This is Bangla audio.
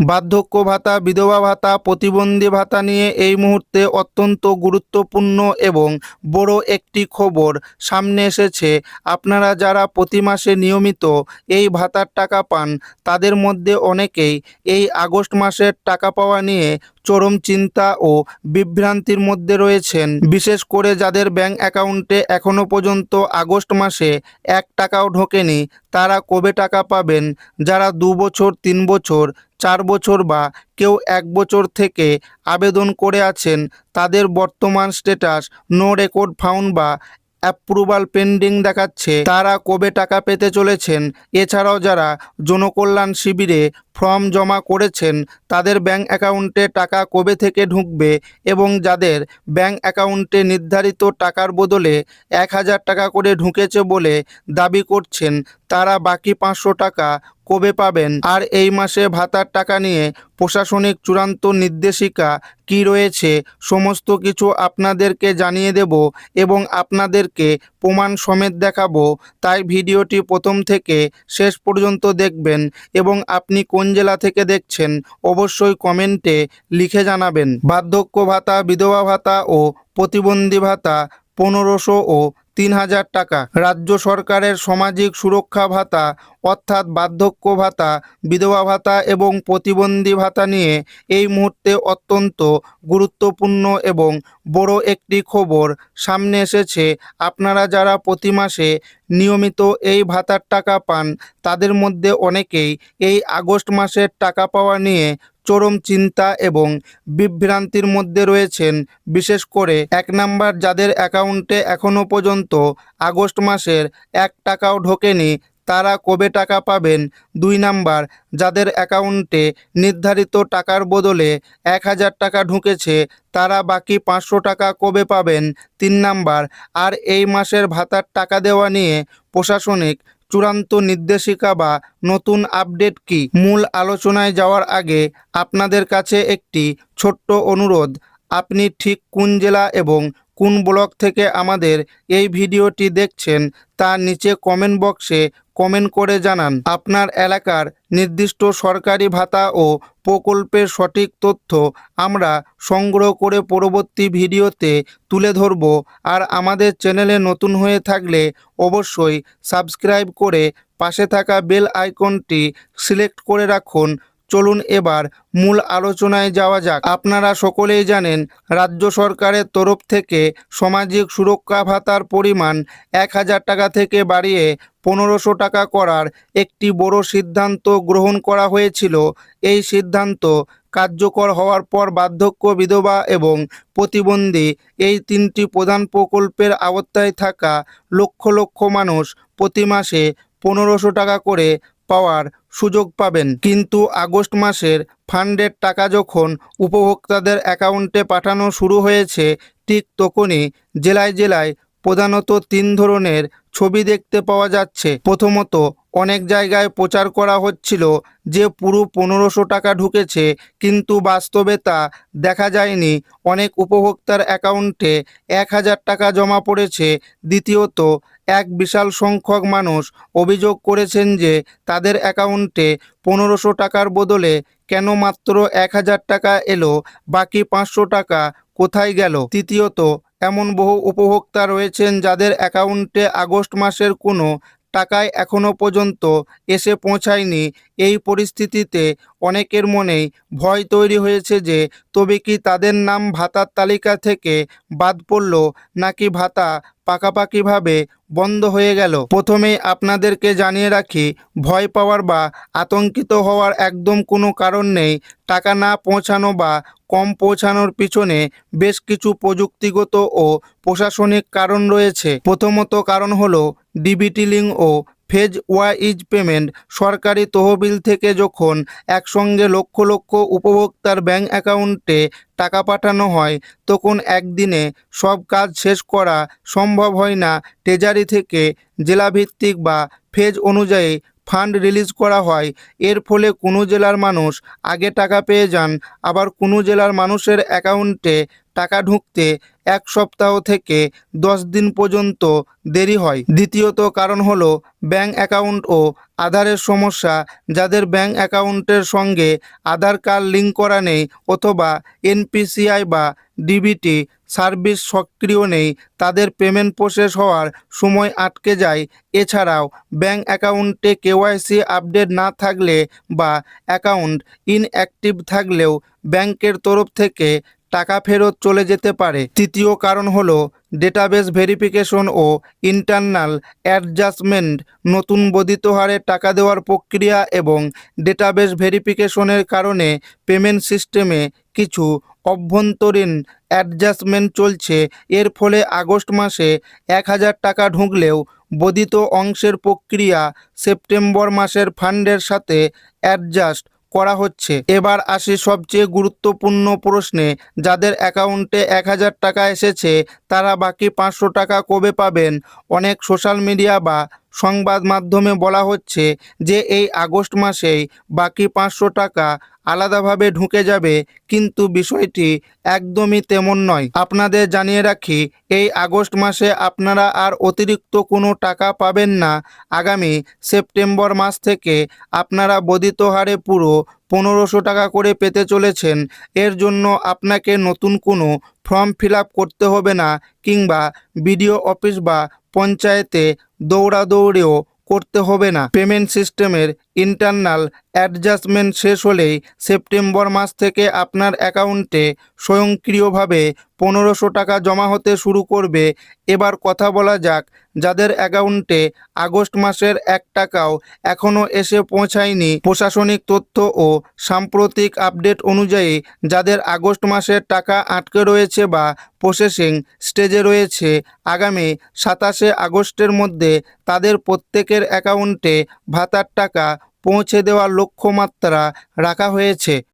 বার্ধক্য ভাতা, বিধবা ভাতা, প্রতিবন্ধী ভাতা নিয়ে এই মুহূর্তে অত্যন্ত গুরুত্বপূর্ণ এবং বড় একটি খবর সামনে এসেছে। আপনারা যারা প্রতি মাসে নিয়মিত এই ভাতার টাকা পান, তাদের মধ্যে অনেকেই এই আগস্ট মাসের টাকা পাওয়া নিয়ে চরম চিন্তা ও বিভ্রান্তির মধ্যে রয়েছেন। বিশেষ করে যাদের ব্যাংক অ্যাকাউন্টে এখনও পর্যন্ত আগস্ট মাসে 1 টাকাও ঢোকেনি, তারা কবে টাকা পাবেন? যারা 2 বছর, 3 বছর, 4 বছর বা কেউ 1 বছর থেকে আবেদন করে আছেন, তাদের বর্তমান স্ট্যাটাস নো রেকর্ড ফাউন্ড বা অ্যাপ্রুভাল পেন্ডিং দেখাচ্ছে। তারা কবে টাকা পেতে চলেছেন? এছাড়াও যারা জনকল্যাণ শিবিরে ফর্ম জমা করেছেন, তাদের ব্যাংক অ্যাকাউন্টে টাকা কবে থেকে ঢুকবে? এবং যাদের ব্যাংক অ্যাকাউন্টে নির্ধারিত টাকার বদলে 1000 টাকা করে ঢুকেছে বলে দাবি করছেন, তারা বাকি 500 টাকা কবে পাবেন? আর এই মাসে ভাতার টাকা নিয়ে প্রশাসনিক চূড়ান্ত নির্দেশিকা কি রয়েছে, সমস্ত কিছু আপনাদেরকে জানিয়ে দেব এবং আপনাদেরকে প্রমাণ সমেত দেখাবো। তাই ভিডিওটি প্রথম থেকে শেষ পর্যন্ত দেখবেন এবং আপনি কোন জেলা থেকে দেখছেন অবশ্যই কমেন্টে লিখে জানাবেন। বার্ধক্য ভাতা, বিধবা ভাতা ও প্রতিবন্ধী ভাতা 1500 ও 3000 টাকা। রাজ্য সরকারের সামাজিক সুরক্ষা ভাতা অর্থাৎ বার্ধক্য ভাতা, বিধবা ভাতা এবং প্রতিবন্ধী ভাতা নিয়ে এই মুহূর্তে অত্যন্ত গুরুত্বপূর্ণ এবং বড় একটি খবর সামনে এসেছে। আপনারা যারা প্রতি মাসে নিয়মিত এই ভাতার টাকা পান, তাদের মধ্যে অনেকেই এই আগস্ট মাসের টাকা পাওয়া নিয়ে চরম চিন্তা এবং বিভ্রান্তির মধ্যে রয়েছেন। বিশেষ করে 1 নাম্বার, যাদের অ্যাকাউন্টে এখনও পর্যন্ত আগস্ট মাসের 1 টাকাও ঢোকেনি, তারা কবে টাকা পাবেন? 2 নাম্বার, যাদের অ্যাকাউন্টে নির্ধারিত টাকার বদলে 1000 টাকা ঢুকেছে, তারা বাকি 500 টাকা কবে পাবেন? 3 নাম্বার, আর এই মাসের ভাতার টাকা দেওয়া নিয়ে প্রশাসনিক চূড়ান্ত নির্দেশিকা বা নতুন আপডেট কি? মূল আলোচনায় যাওয়ার আগে আপনাদের কাছে একটি ছোট্ট অনুরোধ, আপনি ঠিক কোন জেলা এবং কোন ব্লক থেকে আমাদের এই ভিডিওটি দেখছেন, তা নিচে কমেন্ট বক্সে কমেন্ট করে জানান। আপনার এলাকার নির্দিষ্ট সরকারি ভাতা ও প্রকল্পের সঠিক তথ্য আমরা সংগ্রহ করে পরবর্তী ভিডিওতে তুলে ধরব। আর আমাদের চ্যানেলে নতুন হয়ে থাকলে অবশ্যই সাবস্ক্রাইব করে পাশে থাকা বেল আইকনটি সিলেক্ট করে রাখুন। চলুন এবার মূল আলোচনায় যাওয়া যাক। আপনারা সকলেই জানেন, রাজ্য সরকারের তরফ থেকে সামাজিক সুরক্ষা ভাতার পরিমাণ 1000 টাকা থেকে বাড়িয়ে 1500 টাকা করার একটি বড় সিদ্ধান্ত গ্রহণ করা হয়েছিল। এই সিদ্ধান্ত কার্যকর হওয়ার পর বার্ধক্য, বিধবা এবং প্রতিবন্ধী এই 3টি প্রধান প্রকল্পের আওতায় থাকা লক্ষ লক্ষ মানুষ প্রতি মাসে 1500 টাকা করে পাওয়ার সুযোগ পাবেন। কিন্তু আগস্ট মাসের ফান্ডের টাকা যখন উপভোক্তাদের অ্যাকাউন্টে পাঠানো শুরু হয়েছে, ঠিক তখনই জেলায় জেলায় প্রধানত 3 ধরনের ছবি দেখতে পাওয়া যাচ্ছে। প্রথমত, অনেক জায়গায় প্রচার করা হচ্ছিল যে পুরো 1500 টাকা ঢুকেছে, কিন্তু বাস্তবে তা দেখা যায়নি। অনেক উপভোক্তার অ্যাকাউন্টে 1000 টাকা জমা পড়েছে। দ্বিতীয়ত, এক বিশাল সংখ্যক মানুষ অভিযোগ করেছেন যে তাদের অ্যাকাউন্টে 1500 টাকার বদলে কেন মাত্র 1000 টাকা এলো, বাকি 500 টাকা কোথায় গেল? তৃতীয়ত, এমন বহু উপভোক্তা রয়েছেন যাদের অ্যাকাউন্টে আগস্ট মাসের কোনো টাকাই এখনও পর্যন্ত এসে পৌঁছায়নি। এই পরিস্থিতিতে অনেকের মনেই ভয় তৈরি হয়েছে যে তবে কি তাদের নাম ভাতার তালিকা থেকে বাদ পড়ল, নাকি ভাতা পাকাপাকিভাবে বন্ধ হয়ে গেল। প্রথমেই আপনাদেরকে জানিয়ে রাখি, ভয় পাওয়ার বা আতঙ্কিত হওয়ার একদম কোনো কারণ নেই। টাকা না পৌঁছানো বা কম পৌঁছানোর পিছনে বেশ কিছু প্রযুক্তিগত ও প্রশাসনিক কারণ রয়েছে। প্রথমত কারণ হলো ডিবিটি লিঙ্ক ও ফেজ ওয়াইজ পেমেন্ট। সরকারি তহবিল থেকে যখন একসঙ্গে লক্ষ লক্ষ উপভোক্তার ব্যাংক অ্যাকাউন্টে টাকা পাঠানো হয়, তখন একদিনে সব কাজ শেষ করা সম্ভব হয় না। ট্রেজারি থেকে জেলাভিত্তিক বা ফেজ অনুযায়ী ফান্ড রিলিজ করা হয়। এর ফলে কোনো জেলার মানুষ আগে টাকা পেয়ে যান, আবার কোনো জেলার মানুষের অ্যাকাউন্টে টাকা ঢুকতে 1 সপ্তাহ থেকে 10 দিন পর্যন্ত দেরি হয়। দ্বিতীয়ত কারণ হলো ব্যাঙ্ক অ্যাকাউন্ট ও আধারের সমস্যা। যাদের ব্যাঙ্ক অ্যাকাউন্টের সঙ্গে আধার কার্ড লিঙ্ক করা নেই অথবা এনপিসিআই বা ডিবিটি সার্ভিস সক্রিয় নেই, তাদের পেমেন্ট প্রসেস হওয়ার সময় আটকে যায়। এছাড়াও ব্যাঙ্ক অ্যাকাউন্টে কেওয়াইসি আপডেট না থাকলে বা অ্যাকাউন্ট ইনঅ্যাক্টিভ থাকলেও ব্যাংকের তরফ থেকে টাকা ফেরত চলে যেতে পারে। তৃতীয় কারণ হলো ডেটাবেস ভেরিফিকেশন ও ইন্টারনাল অ্যাডজাস্টমেন্ট। নতুন বর্ধিত হারে টাকা দেওয়ার প্রক্রিয়া এবং ডেটাবেস ভেরিফিকেশনের কারণে পেমেন্ট সিস্টেমে কিছু অভ্যন্তরীণ অ্যাডজাস্টমেন্ট চলছে। এর ফলে আগস্ট মাসে 1,000 টাকা ঢুকলেও বর্ধিত অংশের প্রক্রিয়া সেপ্টেম্বর মাসের ফান্ডের সাথে অ্যাডজাস্ট করা হচ্ছে। এবার আসি সবচেয়ে গুরুত্বপূর্ণ প্রশ্নে। যাদের অ্যাকাউন্টে 1,000 টাকা এসেছে তারা বাকি 500 টাকা কবে পাবেন? অনেক সোশ্যাল মিডিয়া বা সংবাদ মাধ্যমে বলা হচ্ছে যে এই আগস্ট মাসেই বাকি 500 টাকা আলাদাভাবে ঢুকে যাবে, কিন্তু বিষয়টি একদমই তেমন নয়। আপনাদের জানিয়ে রাখি, এই আগস্ট মাসে আপনারা আর অতিরিক্ত কোনো টাকা পাবেন না। আগামী সেপ্টেম্বর মাস থেকে আপনারা বর্ধিত হারে পুরো 1500 টাকা করে পেতে চলেছেন। এর জন্য আপনাকে নতুন কোনো ফর্ম ফিল আপ করতে হবে না কিংবা বিডিও অফিস বা পঞ্চায়েতে দৌড়াদৌড়িও করতে হবে না। পেমেন্ট সিস্টেমের ইন্টারনাল অ্যাডজাস্টমেন্ট শেষ হলেই সেপ্টেম্বর মাস থেকে আপনার অ্যাকাউন্টে স্বয়ংক্রিয়ভাবে 1500 টাকা জমা হতে শুরু করবে। এবার কথা বলা যাক যাদের অ্যাকাউন্টে আগস্ট মাসের 1 টাকাও এখনও এসে পৌঁছায়নি। প্রশাসনিক তথ্য ও সাম্প্রতিক আপডেট অনুযায়ী যাদের আগস্ট মাসের টাকা আটকে রয়েছে বা প্রসেসিং স্টেজে রয়েছে, আগামী 27শে আগস্টের মধ্যে তাদের প্রত্যেকের অ্যাকাউন্টে ভাতার টাকা পৌঁছে দেওয়ার লক্ষ্যমাত্রা রাখা হয়েছে।